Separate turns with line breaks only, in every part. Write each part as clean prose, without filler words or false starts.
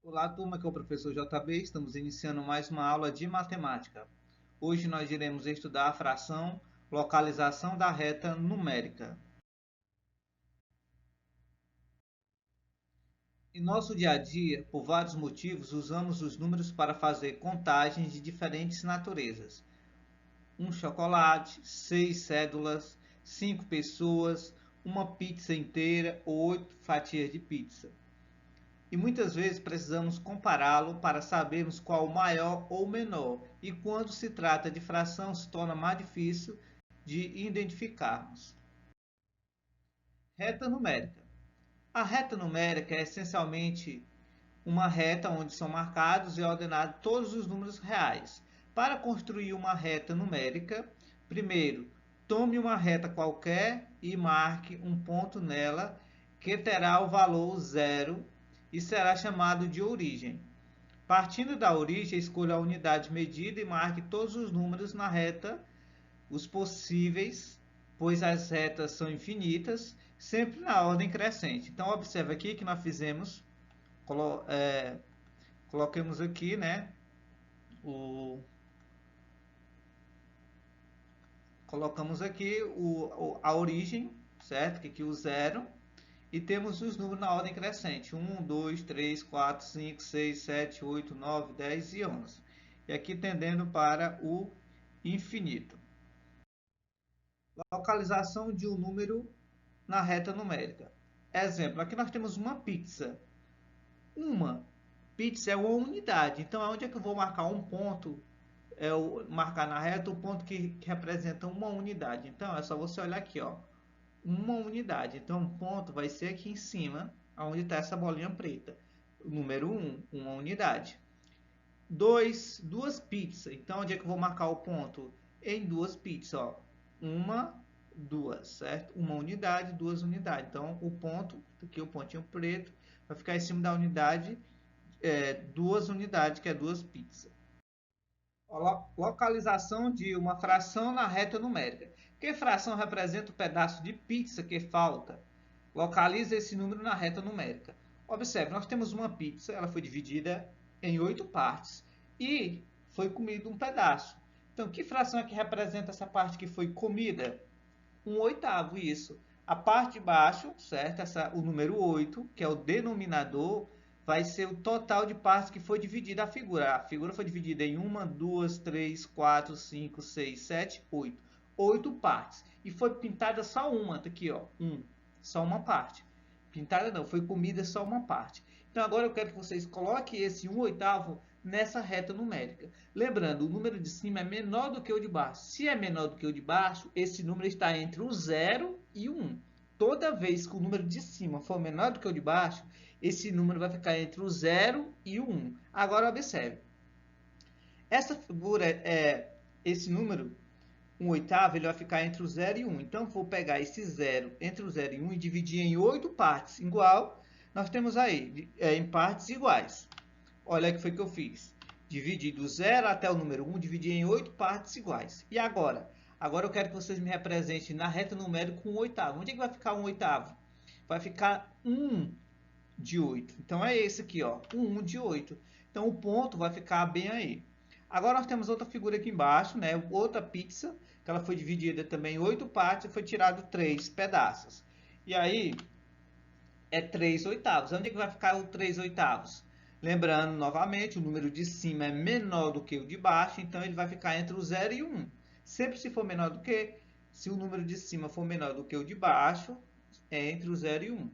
Olá, turma, aqui é o professor JB. Estamos iniciando mais uma aula de matemática. Hoje nós iremos estudar a fração localização da reta numérica. Em nosso dia a dia, por vários motivos, usamos os números para fazer contagens de diferentes naturezas. Um chocolate, 6 cédulas, 5 pessoas, uma pizza inteira ou 8 fatias de pizza. E muitas vezes precisamos compará-lo para sabermos qual o maior ou menor, e quando se trata de fração se torna mais difícil de identificarmos. Reta numérica. A reta numérica é essencialmente uma reta onde são marcados e ordenados todos os números reais. Para construir uma reta numérica, primeiro, tome uma reta qualquer e marque um ponto nela que terá o valor zero e será chamado de origem. Partindo da origem, escolha a unidade medida e marque todos os números na reta, os possíveis, pois as retas são infinitas, sempre na ordem crescente. Então, observe aqui que nós fizemos, coloquemos aqui, né, o, colocamos aqui a origem, certo? Que aqui o zero, e temos os números na ordem crescente: 1, 2, 3, 4, 5, 6, 7, 8, 9, 10 e 11. E aqui tendendo para o infinito. Localização de um número na reta numérica. Exemplo, aqui nós temos uma pizza. Uma pizza é uma unidade. Então, onde é que eu vou marcar um ponto? Marcar na reta o ponto que representa uma unidade. Então, é só você olhar aqui, ó, uma unidade. Então, o ponto vai ser aqui em cima, onde está essa bolinha preta. O número 1, uma unidade. 2, duas pizzas. Então, onde é que eu vou marcar o ponto? Em duas pizzas, ó. Uma, duas, certo? Uma unidade, duas unidades. Então, o ponto, aqui o pontinho preto, vai ficar em cima da unidade, duas unidades, que é duas pizzas. Localização de uma fração na reta numérica. Que fração representa o pedaço de pizza que falta? Localize esse número na reta numérica. Observe, nós temos uma pizza, ela foi dividida em 8 partes e foi comido um pedaço. Então, que fração é que representa essa parte que foi comida? Um oitavo, isso. A parte de baixo, certo? O número 8, que é o denominador, vai ser o total de partes que foi dividida a figura. A figura foi dividida em uma, duas, três, quatro, cinco, seis, sete, oito. 8 partes. E foi pintada só uma, tá aqui, ó. Só uma parte. Pintada não, foi comida só uma parte. Então agora eu quero que vocês coloquem esse 1/8 nessa reta numérica. Lembrando, o número de cima é menor do que o de baixo. Se é menor do que o de baixo, esse número está entre o 0 e o 1. Toda vez que o número de cima for menor do que o de baixo, esse número vai ficar entre o 0 e o 1. Agora observe. Essa figura esse número 1/8, ele vai ficar entre o 0 e 1. Então, vou pegar esse 0 entre o 0 e 1 e dividir em 8 partes. Igual, nós temos aí, em partes iguais. Olha o que foi que eu fiz. Dividi do 0 até o número 1, dividi em 8 partes iguais. E agora? Agora eu quero que vocês me representem na reta numérica com 1/8. Onde é que vai ficar 1/8? Vai ficar 1 de 8. Então, é esse aqui, ó, 1 de 8. Então, o ponto vai ficar bem aí. Agora, nós temos outra figura aqui embaixo, né? Outra pizza, que ela foi dividida também em 8 partes e foi tirado 3 pedaços. E aí, é 3/8. Onde é que vai ficar o 3/8? Lembrando, novamente, o número de cima é menor do que o de baixo, então ele vai ficar entre o 0 e o 1. Sempre se for menor do que, se o número de cima for menor do que o de baixo, é entre o 0 e o 1.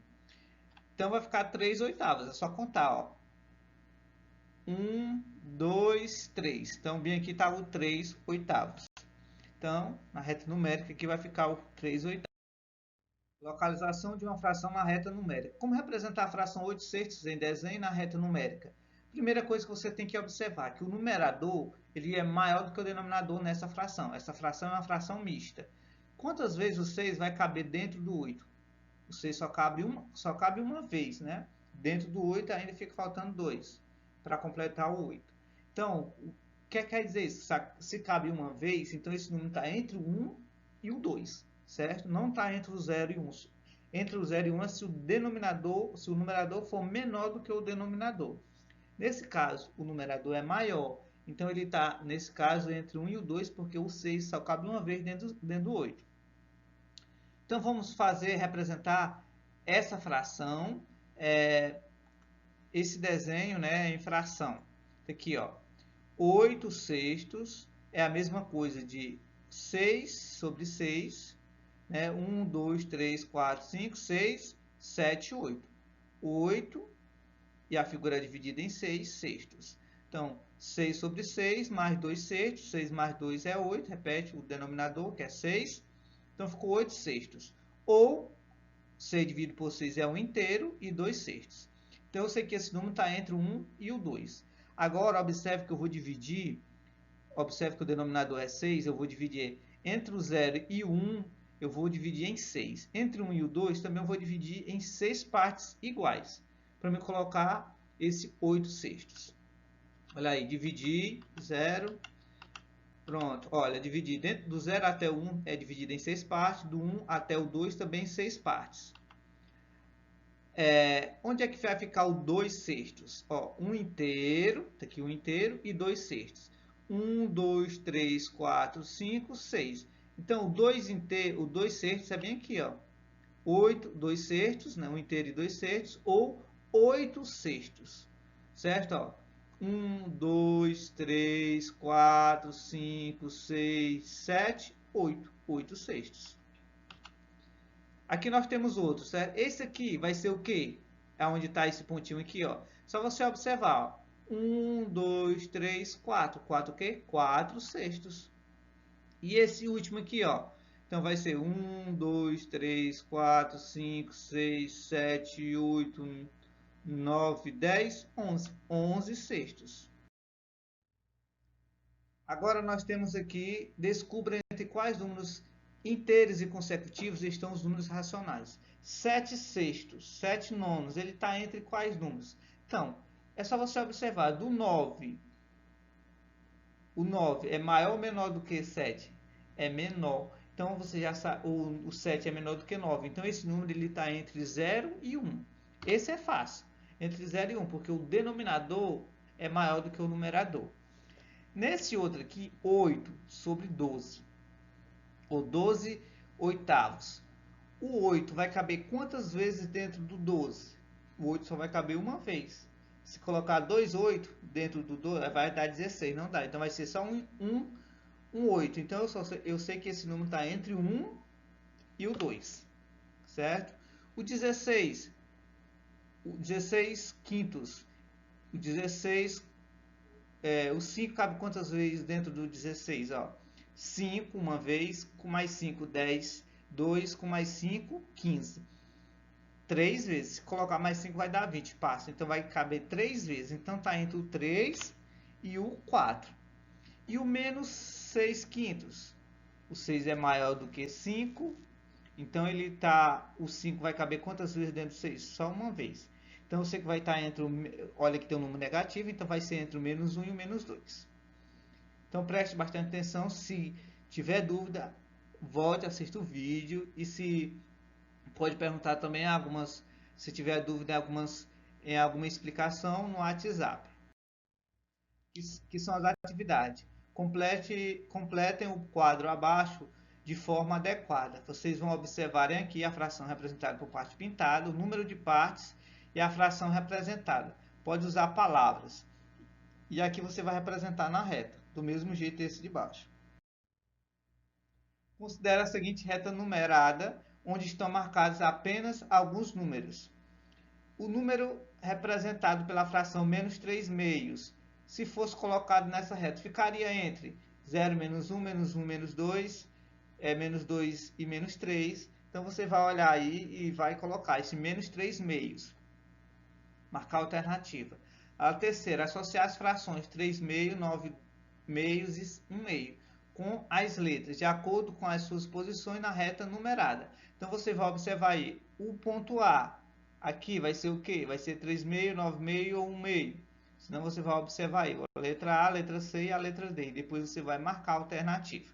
Então vai ficar 3/8. É só contar, ó. 1, 2, 3. Então, bem aqui está o 3/8. Então, na reta numérica aqui vai ficar o 3/8. Localização de uma fração na reta numérica. Como representar a fração 8/6 em desenho na reta numérica? Primeira coisa que você tem que observar, que o numerador ele é maior do que o denominador nessa fração. Essa fração é uma fração mista. Quantas vezes o 6 vai caber dentro do 8? O 6 só cabe uma vez, né? Dentro do 8 ainda fica faltando 2 para completar o 8. Então, o que quer dizer isso? Se cabe uma vez, então esse número está entre o 1 e o 2, certo? Não está entre o 0 e 1. Entre o 0 e 1 é se o numerador for menor do que o denominador. Nesse caso, o numerador é maior. Então, ele está, nesse caso, entre 1 e o 2, porque o 6 só cabe uma vez dentro do 8. Então, vamos representar essa fração, esse desenho, né, em fração. Aqui, ó, 8 sextos é a mesma coisa de 6 sobre 6, né? 1, 2, 3, 4, 5, 6, 7, 8. 8, e a figura é dividida em 6 sextos. Então, 6 sobre 6 mais 2 sextos, 6 mais 2 é 8, repete o denominador, que é 6. Então, ficou 8 sextos. Ou, 6 dividido por 6 é 1 inteiro e 2 sextos. Então, eu sei que esse número está entre o 1 e o 2. Agora, observe que eu vou dividir, observe que o denominador é 6, eu vou dividir entre o 0 e o 1, eu vou dividir em 6. Entre o 1 e o 2, também eu vou dividir em 6 partes iguais, para me colocar esse 8 sextos. Olha aí, dividir 0, pronto. Olha, dividir dentro do 0 até o 1 é dividido em 6 partes, do 1 até o 2 também em 6 partes. Onde é que vai ficar o 2 sextos? Ó, 1 inteiro, tá aqui 1 inteiro e 2 sextos. 1, 2, 3, 4, 5, 6. Então, o 2 inteiro, o 2 sextos é bem aqui, ó. 8, 2 sextos, né? 1 inteiro e 2 sextos, ou 8 sextos, certo? Ó, 1, 2, 3, 4, 5, 6, 7, 8. 8 sextos. Aqui nós temos outro, certo? Esse aqui vai ser o quê? É onde está esse pontinho aqui, ó. Só você observar, ó. 1, 2, 3, 4. 4 o quê? 4 sextos. E esse último aqui, ó. Então, vai ser 1, 2, 3, 4, 5, 6, 7, 8, 9, 10, 11. 11 sextos. Agora, nós temos aqui, descubra entre quais números inteiros e consecutivos estão os números racionais. 7 sextos, 7 nonos, ele está entre quais números? Então, é só você observar, do 9, o 9 é maior ou menor do que 7? É menor. Então, você já sabe, o 7 é menor do que 9. Então, esse número está entre 0 e 1. Esse é fácil, entre 0 e 1, porque o denominador é maior do que o numerador. Nesse outro aqui, 8 sobre 12, ou 12 oitavos. O 8 vai caber quantas vezes dentro do 12? O 8 só vai caber uma vez. Se colocar 2 8 dentro do 12, vai dar 16, não dá. Então, vai ser só um 8. Então, eu sei que esse número está entre o 1 e o 2, certo? O 16 quintos. O 16, o 5 cabe quantas vezes dentro do 16? Ó? 5 uma vez, com mais 5, 10. 2 com mais 5, 15. 3 vezes. Se colocar mais 5 vai dar 20. Passa. Então, vai caber 3 vezes. Então, está entre o 3 e o 4. E o menos 6 quintos. O 6 é maior do que 5. Então, o 5 vai caber quantas vezes dentro do 6? Só uma vez. Então, você vai estar entre olha que tem um número negativo, então vai ser entre o menos 1 e o menos 2. Então, preste bastante atenção. Se tiver dúvida, volte, assista o vídeo. E se pode perguntar também se tiver dúvida em alguma explicação no WhatsApp. Que são as atividades. Completem o quadro abaixo de forma adequada. Vocês vão observarem aqui a fração representada por parte pintada, o número de partes e a fração representada. Pode usar palavras. E aqui você vai representar na reta, do mesmo jeito esse de baixo. Considere a seguinte reta numerada, onde estão marcados apenas alguns números. O número representado pela fração menos 3 meios, se fosse colocado nessa reta, ficaria entre 0, menos 1, menos 1, menos 2, menos 2 e menos 3. Então, você vai olhar aí e vai colocar esse menos 3 meios. Marcar a alternativa. A terceira, associar as frações 3 meios, 9 meios e 1 meio com as letras, de acordo com as suas posições na reta numerada. Então, você vai observar aí, o ponto A, aqui vai ser o quê? Vai ser 3 meio, 9 meio ou 1 meio. Senão, você vai observar aí, a letra A, a letra C e a letra D. Depois, você vai marcar a alternativa.